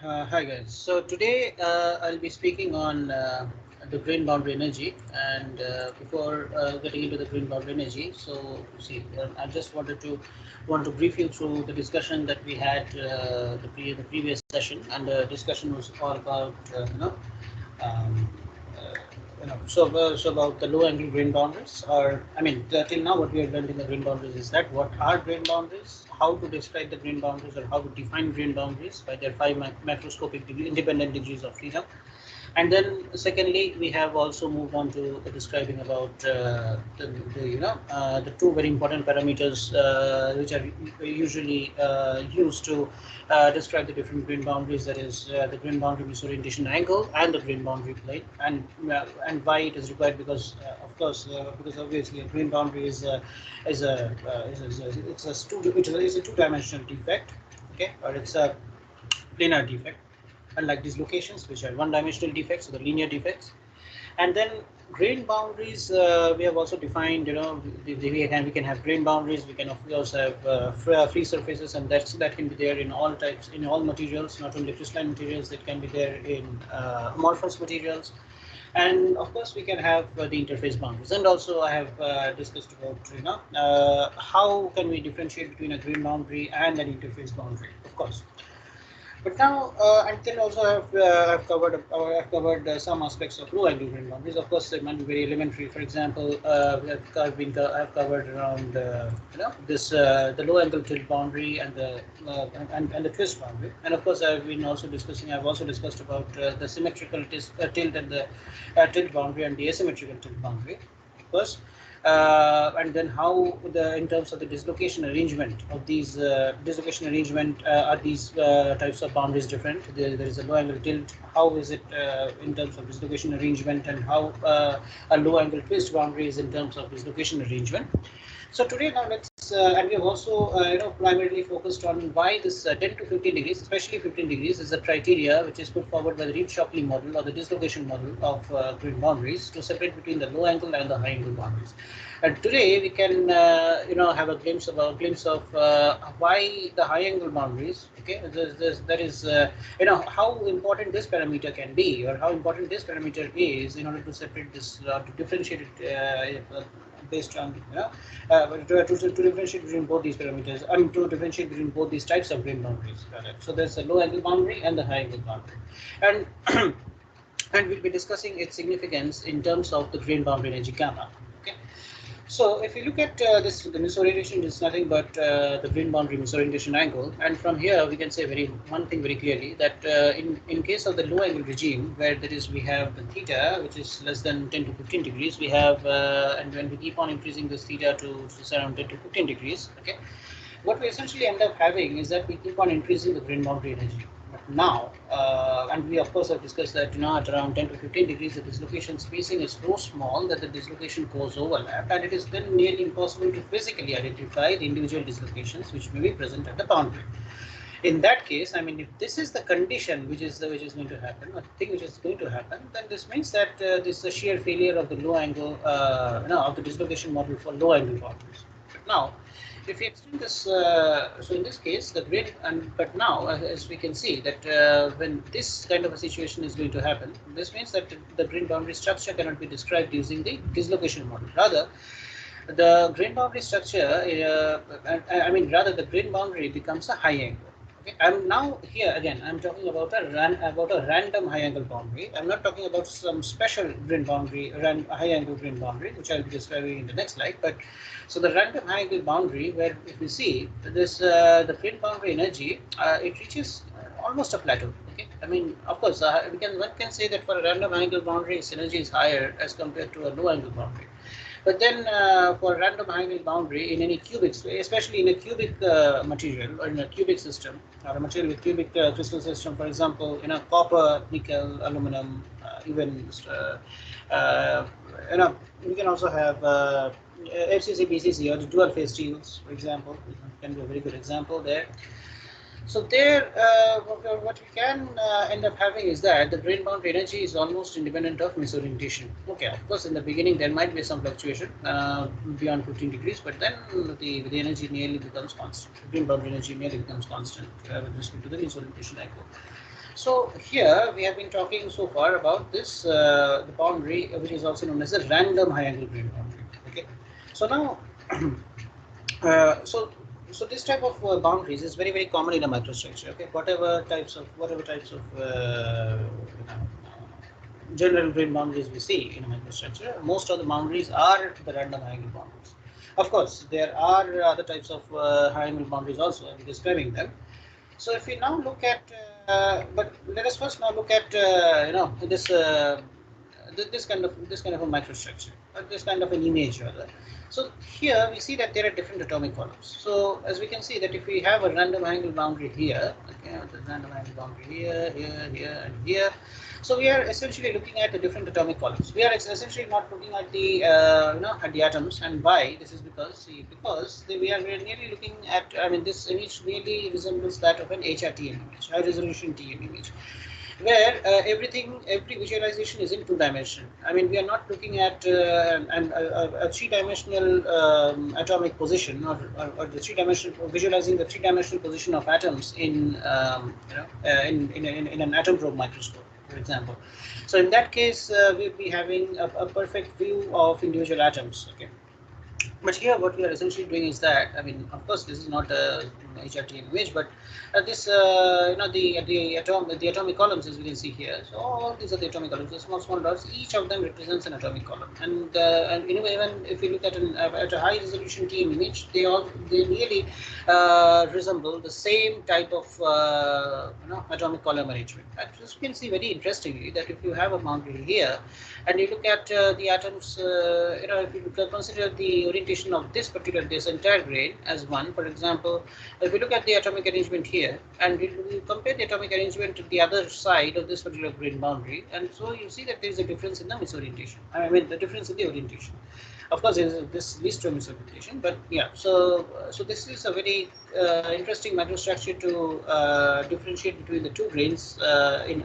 Hi guys. So today I'll be speaking on the green boundary energy. And before getting into the green boundary energy, so see, I just want to brief you through the discussion that we had the previous session, and the discussion was all about um, uh, so about the low angle grain boundaries, or I mean, till now what we have learned in the grain boundaries is that what are grain boundaries, how to describe the grain boundaries, or how to define grain boundaries by their five macroscopic independent degrees of freedom. And then secondly, we have also moved on to describing about the two very important parameters which are usually used to describe the different grain boundaries. That is the grain boundary misorientation angle and the grain boundary plane, and why it is required, because of course because obviously a grain boundary is a two-dimensional defect, okay, or it's a planar defect, unlike these locations which are one-dimensional defects or the linear defects. And then grain boundaries, we have also defined, we can have grain boundaries, we also have free surfaces, and that can be there in all types, in all materials, not only crystalline materials. That can be there in amorphous materials. And of course we can have the interface boundaries. And also I have discussed about how can we differentiate between a grain boundary and an interface boundary, of course. But now, and then also I've covered some aspects of low angle grain boundaries. Of course, they might be very elementary. For example, I've covered around this the low angle tilt boundary and the and the twist boundary. And of course, I've also discussed about the symmetrical tilt and the tilt boundary and the asymmetrical tilt boundary. Of course, and then how in terms of the dislocation arrangement of these dislocation arrangement, are these types of boundaries different? There is a low angle tilt. How is it in terms of dislocation arrangement, and how a low angle twist boundary is in terms of dislocation arrangement? So today now and we have also primarily focused on why this 10 to 15 degrees, especially 15 degrees, is the criteria which is put forward by the Reed-Shockley model or the dislocation model of grid boundaries to separate between the low angle and the high angle boundaries. And today we can have a glimpse of why the high angle boundaries. Okay, that is how important this parameter can be, or how important this parameter is in order to separate this to differentiate it based on to differentiate between both these parameters. I mean, to differentiate between both these types of grain boundaries. Rather. So there's a low angle boundary and the high angle boundary, and and we'll be discussing its significance in terms of the grain boundary energy gamma. Okay. So if you look at this, the misorientation is nothing but the grain boundary misorientation angle, and from here we can say one thing very clearly, that in case of the low angle regime, where we have the theta which is less than 10 to 15 degrees, we have and when we keep on increasing this theta to around 10 to 15 degrees, okay, what we essentially end up having is that we keep on increasing the grain boundary energy. But now, and we of course have discussed that at around 10 to 15 degrees, the dislocation spacing is so small that the dislocation cores overlap, and it is then nearly impossible to physically identify the individual dislocations which may be present at the boundary. In that case, I mean, if this is the condition which is going to happen, or the thing which is going to happen, then this means that this is a sheer failure of the low angle, of the dislocation model for low angle boundaries. But now, if we extend this, so in this case, the grid, but now, as we can see that when this kind of a situation is going to happen, this means that the grid boundary structure cannot be described using the dislocation model. Rather, the grain boundary structure, rather the grain boundary becomes a high angle. Okay, I'm now here again. I'm talking about a random high angle boundary. I'm not talking about some special grain boundary, high angle grain boundary, which I'll be describing in the next slide. But so the random high angle boundary, where if we see this, the grain boundary energy, it reaches almost a plateau. Okay, I mean, of course, one can say that for a random angle boundary, its energy is higher as compared to a low angle boundary. But then for random high angle boundary in any cubic, especially in a cubic material or in a cubic system, or a material with cubic crystal system, for example, copper, nickel, aluminum, even we can also have FCC, BCC, or the dual phase steels, for example, can be a very good example there. So there, what we can end up having is that the grain boundary energy is almost independent of misorientation. Okay, of course, in the beginning there might be some fluctuation beyond 15 degrees, but then the energy nearly becomes constant. The grain boundary energy nearly becomes constant with respect to the misorientation angle. So here we have been talking so far about this the boundary, which is also known as the random high angle grain boundary. Okay. So now, uh, so so this type of boundaries is very common in a microstructure. Okay, whatever types of general grain boundaries we see in a microstructure, most of the boundaries are the random high angle boundaries. Of course, there are other types of high angle boundaries also. I'm describing them. So if we now look at, but let us first now look at this this kind of a microstructure, or this kind of an image rather. So here we see that there are different atomic columns. So as we can see that if we have a random angle boundary here, okay, the random angle boundary here, and here. So we are essentially looking at the different atomic columns. We are essentially not looking at the at the atoms, and why? This is because we are really looking at. I mean, this image really resembles that of an HRTM image, high resolution TM image, where every visualization is in 2 dimension. I mean, we are not looking at a 3-dimensional atomic position, or the 3-dimensional visualizing the 3-dimensional position of atoms in in an atom probe microscope, for example. So in that case, we'll be having a perfect view of individual atoms. Okay. But here, what we are essentially doing is that, I mean, of course, this is not a HRT image, but this, the atomic columns, as we can see here. So all these are the atomic columns, the small dots. Each of them represents an atomic column, and anyway, even if you look at at a high resolution TM image, they really resemble the same type of atomic column arrangement. And as you can see very interestingly that if you have a boundary here, and you look at the atoms, if you consider the orientation of this entire grain as one, for example, if you look at the atomic arrangement here, and you compare the atomic arrangement to the other side of this particular grain boundary, and so you see that there is a difference in the misorientation. I mean, the difference in the orientation. Of course, there is this least to misorientation, but yeah. So this is a very interesting microstructure to differentiate between the two grains in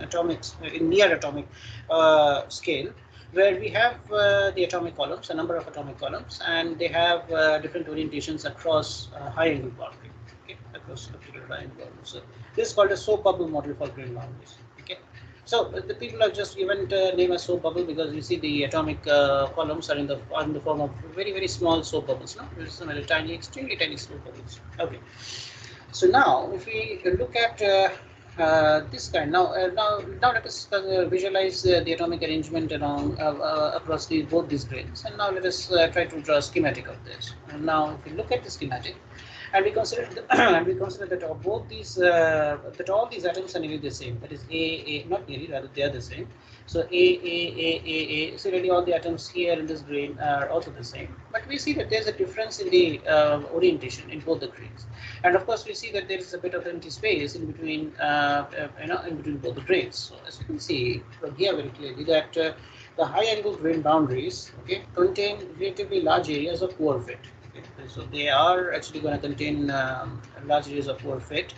near atomic scale, where we have the atomic columns, a number of atomic columns, and they have different orientations across high angle boundary, okay, across a particular high angle boundary. So this is called a soap bubble model for grain boundaries. Okay, so the people have just given name as soap bubble because you see the atomic columns are in the form of very small soap bubbles. No, there's some tiny, extremely tiny soap bubbles. Okay, so now if we look at this kind. Now let us visualize the atomic arrangement along across both these grains, and now let us try to draw a schematic of this. And now, if we look at the schematic, and we consider that that all these atoms are nearly the same. That is not nearly, rather they are the same. So A. So really all the atoms here in this grain are also the same. But we see that there's a difference in the orientation in both the grains, and of course we see that there is a bit of empty space in between in between both the grains. So as you can see from here very clearly that the high angle grain boundaries, okay, contain relatively large areas of poor fit. Okay. So they are actually going to contain large areas of poor fit.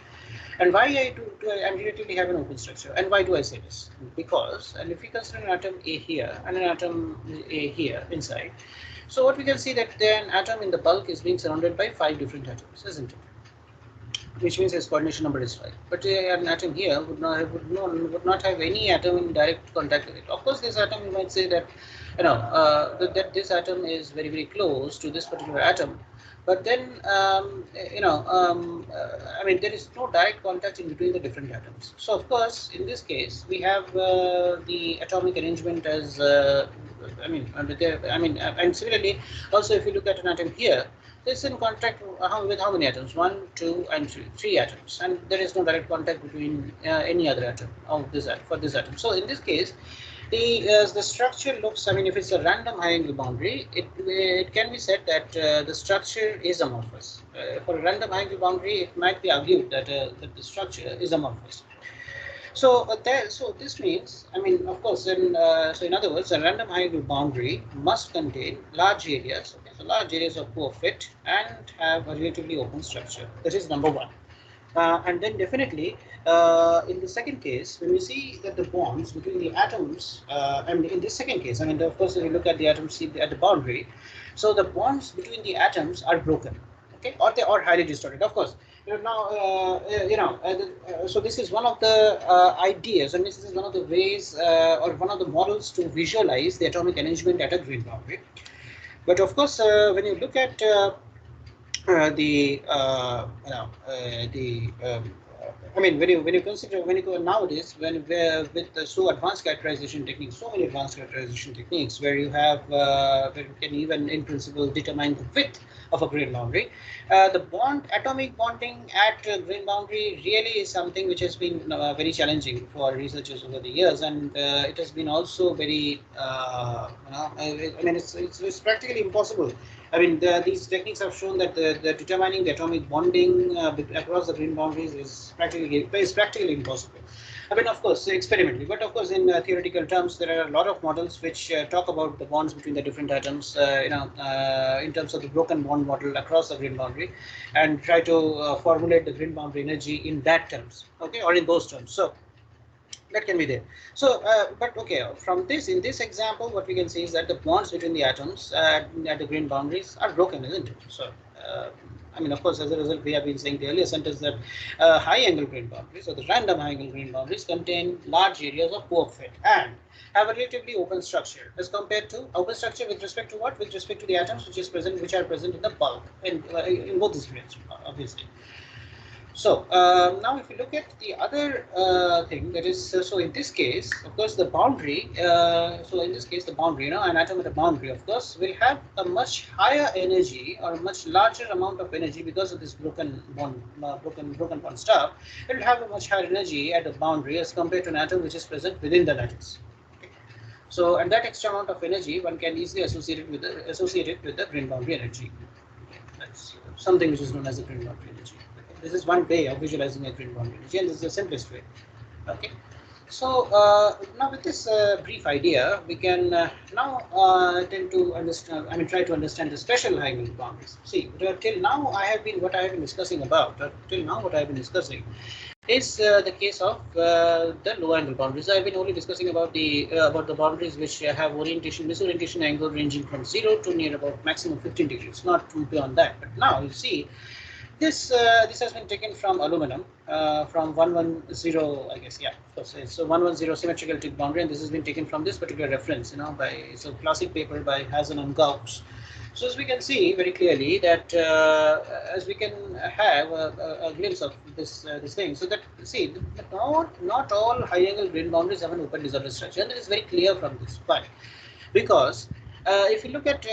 And why I'm relatively have an open structure, and why do I say this? Because, and if we consider an atom A here and an atom A here inside, so what we can see that an atom in the bulk is being surrounded by 5 different atoms, isn't it? Which means its coordination number is 5. But an atom here would not have any atom in direct contact with it. Of course, this atom, you might say that that this atom is very close to this particular atom. But then, I mean, there is no direct contact in between the different atoms. So, of course, in this case, we have the atomic arrangement as, and similarly, also if you look at an atom here, it's in contact with how many atoms? 1, 2, and 3. 3 atoms, and there is no direct contact between any other atom of this for this atom. So, in this case, the structure looks, I mean, if it's a random high angle boundary, it can be said that the structure is amorphous. For a random high angle boundary, it might be argued that the structure is amorphous. So this means, I mean, of course, in other words, a random high angle boundary must contain large areas, okay, so large areas of poor fit, and have a relatively open structure. That is number one. And then definitely, in the second case, when we see that the bonds between the atoms, and in this second case, I mean, of course, if you look at the atoms at the boundary, so the bonds between the atoms are broken, okay, or they are highly distorted. Of course, So this is one of the ideas, and this is one of the ways or one of the models to visualize the atomic arrangement at a green boundary. But of course, when you look at the I mean, when you consider, when you go nowadays, with the so advanced characterization techniques, so many advanced characterization techniques where you have where you can even in principle determine the width of a grain boundary. The atomic bonding at grain boundary really is something which has been very challenging for researchers over the years, and it has been also very I mean, it's practically impossible. I mean, these techniques have shown that the determining the atomic bonding across the grain boundaries is practically impossible. I mean, of course, experimentally, but of course, in theoretical terms, there are a lot of models which talk about the bonds between the different atoms, in terms of the broken bond model across the grain boundary, and try to formulate the grain boundary energy in that terms, okay, or in those terms. So that can be there. So, but okay, from this, in this example, what we can see is that the bonds between the atoms at the grain boundaries are broken, isn't it? So, I mean, of course, as a result, we have been saying the earlier sentence that high angle grain boundaries, or the random high angle grain boundaries, contain large areas of poor fit and have a relatively open structure as compared to open structure with respect to what? With respect to the atoms which are present in the bulk in both these grades, obviously. So now if you look at the other thing, that is, so in this case, of course, the boundary, so in this case, the boundary, an atom at a boundary, of course, will have a much higher energy or a much larger amount of energy because of this broken bond stuff. It will have a much higher energy at the boundary as compared to an atom which is present within the lattice. So, and that extra amount of energy one can easily associate it with the grain boundary energy. That's something which is known as a grain boundary energy. This is one way of visualizing a grain boundary energy, and this is the simplest way. Okay. So now with this brief idea, we can now tend to understand. I mean, try to understand the special high angle boundaries. See, till now what I have been discussing about. Till now, what I have been discussing is the case of the low angle boundaries. I have been only discussing about the boundaries which have misorientation angle ranging from 0 to near about maximum 15 degrees, not beyond that. But now you see. This has been taken from aluminum from 110, I guess, yeah, of course. So 110 symmetrical tick boundary, and this has been taken from this particular reference, by it's a classic paper by Hazen and Gauss. So as we can see very clearly that as we can have a glimpse of this thing, so that see not all high angle grain boundaries have an open disordered structure, and it is very clear from this. Why? Because if you look at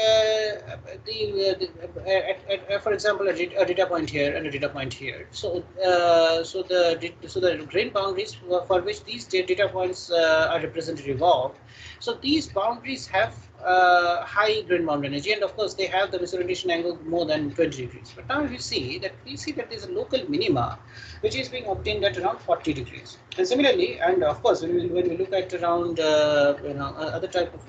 for example, a data point here and a data point here, so the grain boundaries for which these data points are represented evolved. So these boundaries have high grain boundary energy, and of course they have the misorientation angle more than 20 degrees. But now if you see that there's a local minima which is being obtained at around 40 degrees. And similarly, and of course, when we look at around other type of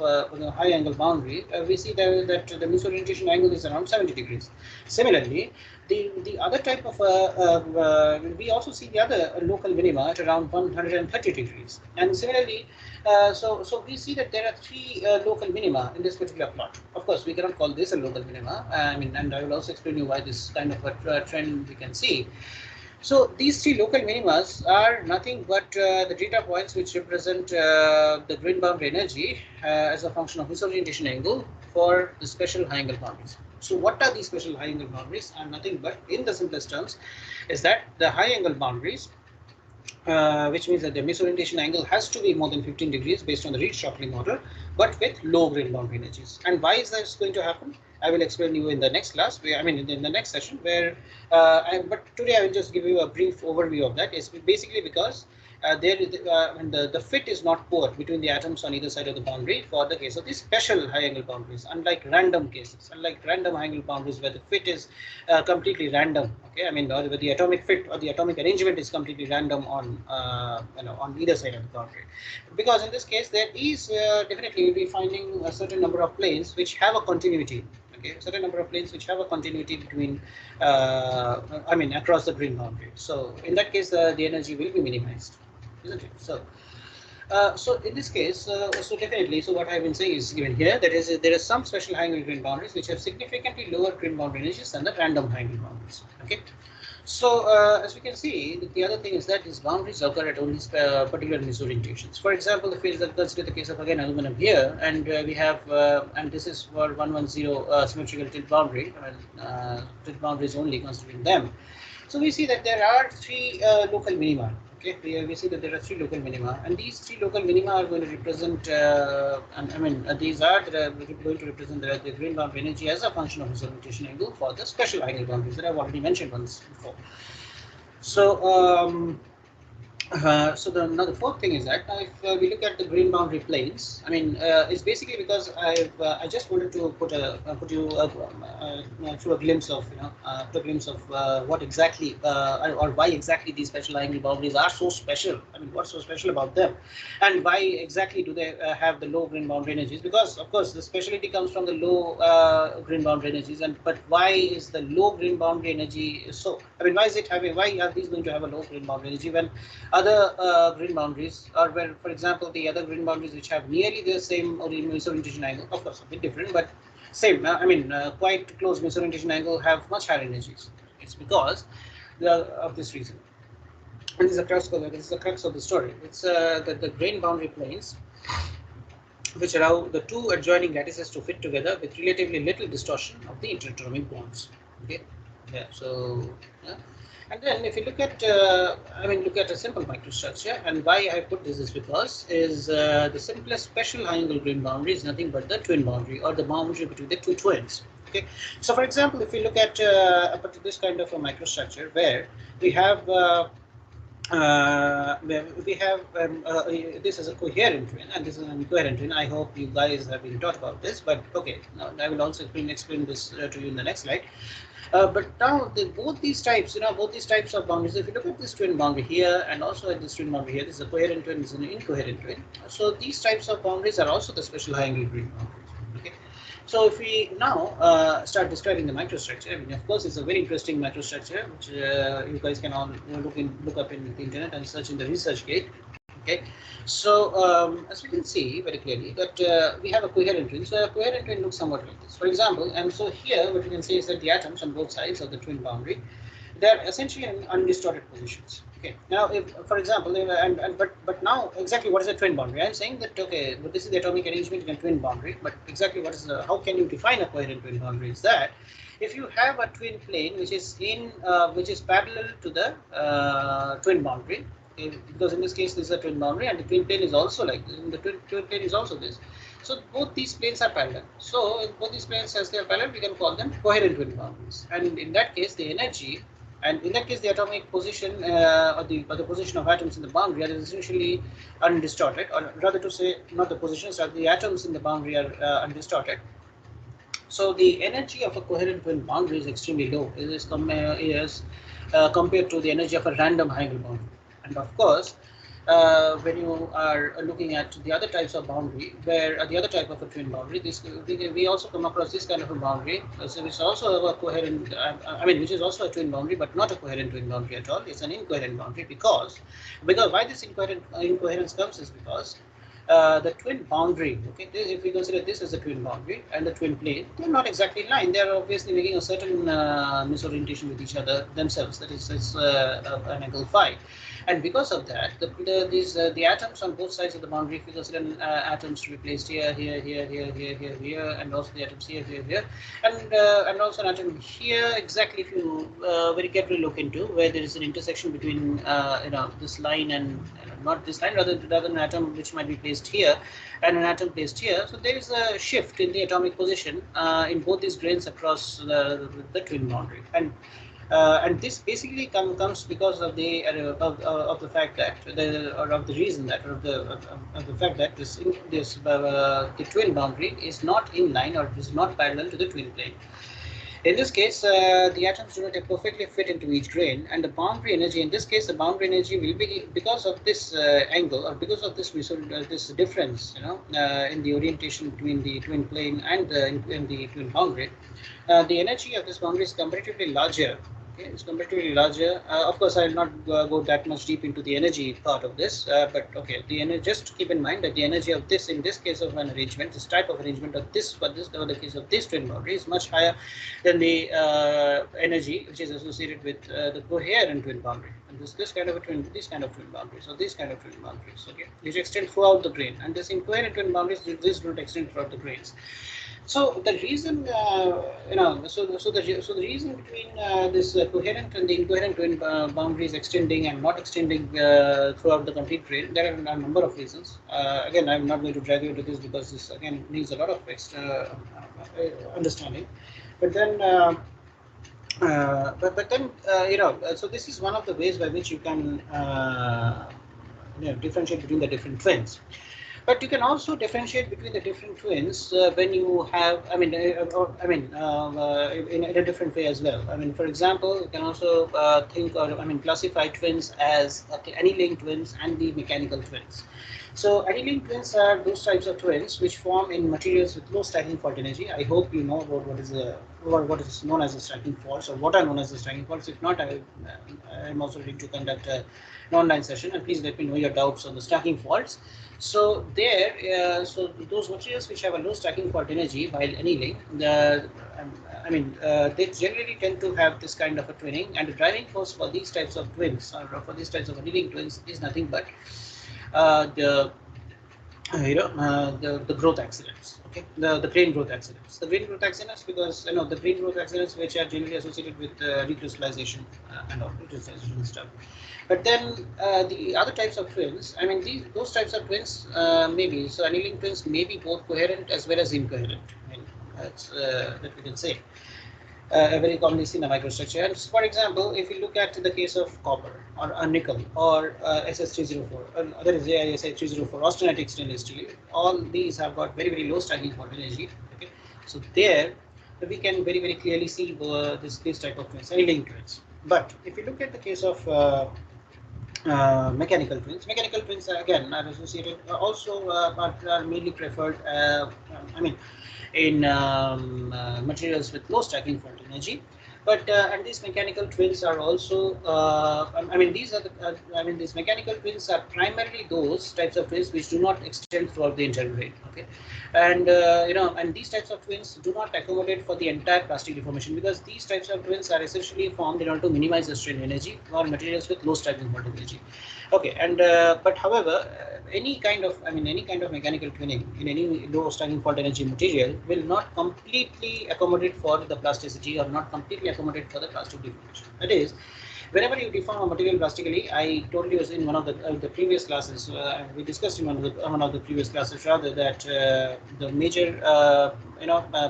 high angle boundary, we see that the misorientation angle is around 70 degrees. Similarly, the other type of we also see the other local minima at around 130 degrees. And similarly, so we see that there are three local minima in this particular plot. Of course, we cannot call this a local minima. I mean, and I will also explain you why this kind of a trend we can see. So these three local minimas are nothing but the data points which represent the grain boundary energy as a function of misorientation angle for the special high angle boundaries. So what are these special high angle boundaries? Are nothing but, in the simplest terms, is that the high angle boundaries, which means that the misorientation angle has to be more than 15 degrees based on the Reed-Shockley model, but with low grain boundary energies. And why is this going to happen? I will explain you in the next class. In the next session. But today I will just give you a brief overview of that. It's basically because the fit is not poor between the atoms on either side of the boundary for the case of these special high angle boundaries, unlike random cases, unlike random high angle boundaries where the fit is completely random. Okay, I mean, where the atomic fit or the atomic arrangement is completely random on on either side of the boundary. Because in this case, there is definitely we'll be finding a certain number of planes which have a continuity. Okay, certain number of planes which have a continuity between, across the grain boundary. So in that case, the energy will be minimized, isn't it? So, so in this case, so definitely, so what I've been saying is given here. That is, there is some special high angle grain boundaries which have significantly lower grain boundary energies than the random high angle boundaries. Okay. So as we can see, the other thing is that these boundaries occur at only particular misorientations. For example, if we consider the case of again aluminum here, and we have, and this is for 110 symmetrical tilt boundary, tilt boundaries only considering them. So we see that there are three local minima. Okay, we see that there are three local minima, and these three local minima are going to represent, and I mean, these are going to represent the grain boundary energy as a function of misorientation angle for the special angle boundaries that I've already mentioned once before. So now the fourth thing is that now if we look at the grain boundary planes, I mean it's basically because I just wanted to put you through a glimpse of what exactly or why exactly these special angle boundaries are so special. I mean, what's so special about them, and why exactly do they have the low grain boundary energies? Because of course the speciality comes from the low grain boundary energies, and but why is the low grain boundary energy so? I mean, why is it having? Why are these going to have a low grain boundary energy when other grain boundaries, or where, for example, the other grain boundaries which have nearly the same misorientation angle, of course a bit different, but same. I mean, quite close misorientation angle have much higher energies. It's because of this reason. And this is the crux of the story. It's that the grain boundary planes, which allow the two adjoining lattices to fit together with relatively little distortion of the interatomic bonds. Okay, yeah. So yeah. And then if you look at, look at a simple microstructure, and why I put this is because the simplest special angle grain boundary is nothing but the twin boundary, or the boundary between the two twins. Okay, so for example, if we look at this kind of a microstructure where we have this is a coherent twin and this is an incoherent twin. I hope you guys have been taught about this, but okay, now I will also explain this to you in the next slide. But now both these types, both these types of boundaries, if you look at this twin boundary here and also at this twin boundary here, this is a coherent twin, this is an incoherent twin. So these types of boundaries are also the special high angle grain boundaries. Okay. So if we now start describing the microstructure, I mean, of course, it's a very interesting microstructure, which you guys can all look up in the internet and search in the ResearchGate. Okay, so as we can see very clearly that we have a coherent twin. So a coherent twin looks somewhat like this, for example. And so here, what you can say is that the atoms on both sides of the twin boundary, they are essentially in undistorted positions. Okay. Now, if, for example, but now exactly what is a twin boundary? I'm saying that okay, but this is the atomic arrangement in a twin boundary. But exactly what is how can you define a coherent twin boundary? Is that if you have a twin plane which is parallel to the twin boundary, because in this case this is a twin boundary and the twin plane is also like this, and the twin plane is also this. So both these planes are parallel. So if both these planes, as they are parallel, we can call them coherent twin boundaries. And in that case, the energy, and in that case, the atomic position or the position of atoms in the boundary are essentially undistorted, or rather to say, not the positions, but the atoms in the boundary are undistorted. So the energy of a coherent twin boundary is extremely low. It is compared to the energy of a random high angle boundary. And of course, when you are looking at the other types of boundary, where the other type of a twin boundary, we also come across this kind of a boundary, so which is also a coherent, which is also a twin boundary, but not a coherent twin boundary at all. It's an incoherent boundary because why this incoherence comes is because the twin boundary, okay, if we consider this as a twin boundary and the twin plane, they're not exactly in line. They're obviously making a certain misorientation with each other themselves. That is, it's an angle phi. And because of that, the atoms on both sides of the boundary, if you consider atoms to be placed here, here, and also the atoms here, and also an atom here, exactly if you very carefully look into where there is an intersection between this line and not this line, rather an atom which might be placed here and an atom placed here. So there is a shift in the atomic position in both these grains across the twin boundary, and this basically comes because of the fact that the twin boundary is not in line or is not parallel to the twin plane. In this case, the atoms do not perfectly fit into each grain, and the boundary energy, in this case, the boundary energy will be, because of this angle or because of this difference, in the orientation between the twin plane and in the twin boundary, the energy of this boundary is comparatively larger Okay, it's comparatively larger. Of course, I will not go that much deep into the energy part of this, but okay, the energy. Just keep in mind that the energy of this, in this case of an arrangement, this type of arrangement of this, for this, the case of this twin boundary is much higher than the energy which is associated with the coherent twin boundary. And this kind of a twin, this kind of twin boundaries, or these kind of twin boundaries, okay, which extend throughout the grain, and this incoherent twin boundaries, this do not extend throughout the grains. So the reason, so the reason between this coherent and the incoherent twin boundaries extending and not extending throughout the complete grain, there are a number of reasons. Again, I'm not going to drag you into this because this again needs a lot of extra understanding. But then, so this is one of the ways by which you can differentiate between the different twins. But you can also differentiate between the different twins when you have, in a different way as well. I mean, for example, you can also think or classify twins as annealing twins and the mechanical twins. So annealing twins are those types of twins which form in materials with low stacking fault energy. I hope you know about what is known as the stacking faults, or what are known as the stacking faults. If not, I'm also ready to conduct an online session, and please let me know your doubts on the stacking faults. So there, so those materials which have a low stacking fault energy while annealing, they generally tend to have this kind of a twinning, and the driving force for these types of twins, or for these types of annealing twins, is nothing but the growth accidents. Okay, the grain growth accidents. The grain growth accidents, because the grain growth accidents which are generally associated with recrystallization and all recrystallization stuff. But then the other types of twins, those types of twins maybe, so annealing twins may be both coherent as well as incoherent. That's that we can say. Very commonly seen in a microstructure. And for example, if you look at the case of copper or nickel or SS304, that is AISI304, austenitic stainless steel, all these have got very, very low stacking fault energy. Okay, so there we can very, very clearly see this type of twins, annealing twins. But if you look at the case of mechanical twins again are associated also, but are mainly preferred. In materials with low stacking fault energy. But and these mechanical twins are also, these mechanical twins are primarily those types of twins which do not extend throughout the entire grain. Okay, and and these types of twins do not accommodate for the entire plastic deformation, because these types of twins are essentially formed in order to minimize the strain energy for materials with low stacking fault energy. Okay, and but however, any kind of mechanical twinning in any low stacking fault energy material will not completely accommodate for the plasticity, or not completely accommodate for the plastic deformation. That is, whenever you deform a material plastically, I told you in one of the previous classes, we discussed in one of the previous classes rather, that the major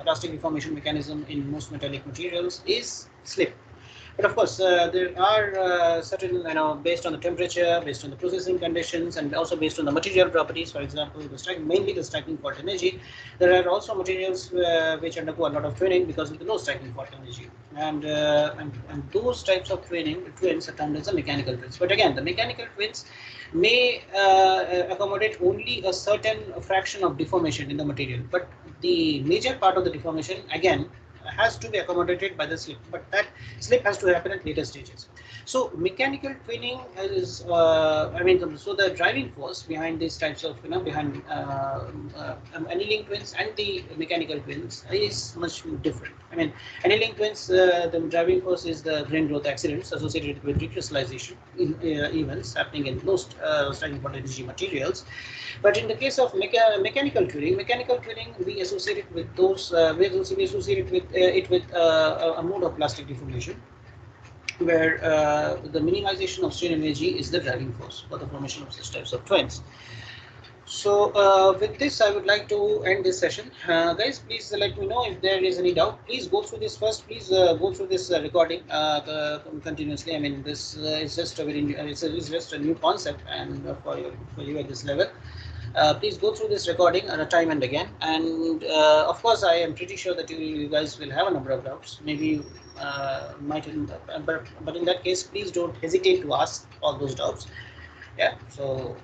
plastic deformation mechanism in most metallic materials is slip. But of course, there are certain, based on the temperature, based on the processing conditions, and also based on the material properties. For example, mainly the stacking fault energy. There are also materials which undergo a lot of twinning because of the low stacking fault energy, and those types of twins are termed as the mechanical twins. But again, the mechanical twins may accommodate only a certain fraction of deformation in the material, but the major part of the deformation again has to be accommodated by the slip, but that slip has to happen at later stages. So mechanical twinning is, so the driving force behind these types of, behind annealing twins and the mechanical twins is much different. Annealing twins, the driving force is the grain growth accidents associated with recrystallization events happening in low stacking fault energy materials. But in the case of mechanical twinning, we associate it with those, we associate it with a mode of plastic deformation, where the minimization of strain energy is the driving force for the formation of such types of twins. So with this, I would like to end this session. Guys, please let me know if there is any doubt. Please go through this first. Please go through this recording continuously. This is just a it's just a new concept, and for you at this level. Please go through this recording time and again, and of course I am pretty sure that you guys will have a number of doubts, maybe but in that case, please don't hesitate to ask all those doubts. Yeah, so